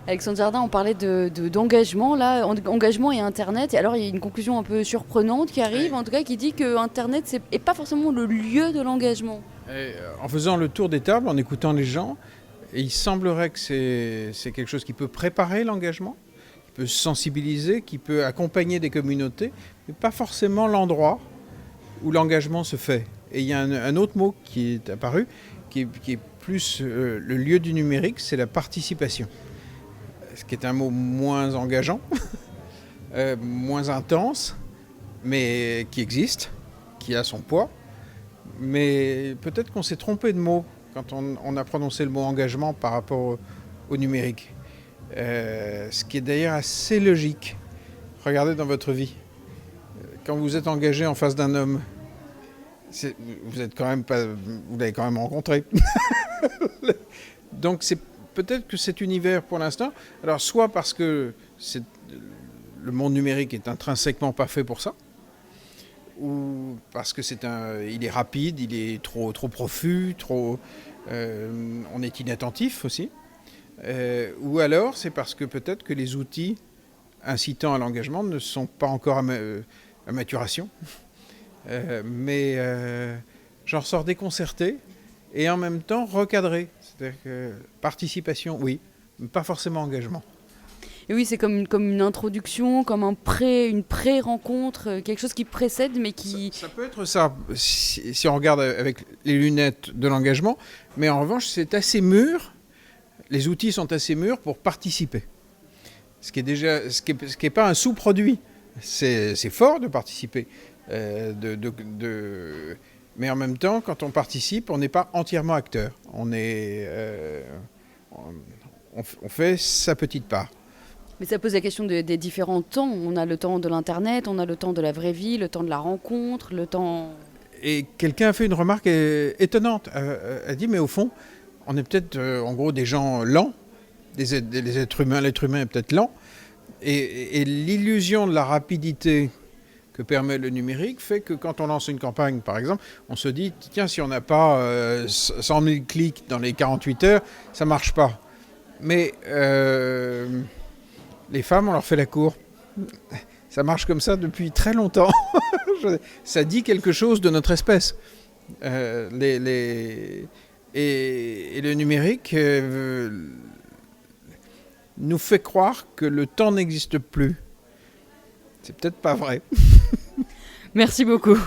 Alexandre Jardin, on parlait d'engagement, là, engagement et Internet. Et alors, il y a une conclusion un peu surprenante qui arrive, Ouais. en tout cas, qui dit que Internet n'est pas forcément le lieu de l'engagement. En faisant le tour des tables, en écoutant les gens, il semblerait que c'est quelque chose qui peut préparer l'engagement, qui peut sensibiliser, qui peut accompagner des communautés, mais pas forcément l'endroit où l'engagement se fait. Et il y a un autre mot qui est apparu, qui est plus le lieu du numérique, c'est la participation. Ce qui est un mot moins engageant, moins intense, mais qui existe, qui a son poids. Mais peut-être qu'on s'est trompé de mot quand on a prononcé le mot engagement par rapport au numérique. Ce qui est d'ailleurs assez logique. Regardez dans votre vie. Quand vous êtes engagé en face d'un homme, vous êtes quand même pas, vous l'avez quand même rencontré. Donc c'est peut-être que cet univers pour l'instant, alors soit parce que le monde numérique est intrinsèquement pas fait pour ça, ou parce que il est rapide, il est trop profus, on est inattentif aussi, ou alors c'est parce que peut-être que les outils incitant à l'engagement ne sont pas encore à maturation. Mais j'en ressors déconcerté et en même temps recadré. C'est-à-dire que participation, oui, mais pas forcément engagement. Et oui, c'est comme une introduction, comme une pré-rencontre, quelque chose qui précède, mais qui... Ça peut être ça, si on regarde avec les lunettes de l'engagement, mais en revanche, c'est assez mûr, les outils sont assez mûrs pour participer. Ce qui est pas un sous-produit. C'est fort de participer. Mais en même temps, quand on participe, on n'est pas entièrement acteur. On fait sa petite part. Mais ça pose la question des différents temps. On a le temps de l'Internet, on a le temps de la vraie vie, le temps de la rencontre, le temps... Et quelqu'un a fait une remarque étonnante. Elle a dit, mais au fond, on est peut-être en gros des gens lents, des êtres humains, l'être humain est peut-être lent, et l'illusion de la rapidité que permet le numérique fait que quand on lance une campagne, par exemple, on se dit, tiens, si on n'a pas 100 000 clics dans les 48 heures, ça ne marche pas. Mais les femmes, on leur fait la cour. Ça marche comme ça depuis très longtemps. Ça dit quelque chose de notre espèce. Et le numérique nous fait croire que le temps n'existe plus. C'est peut-être pas vrai. Merci beaucoup.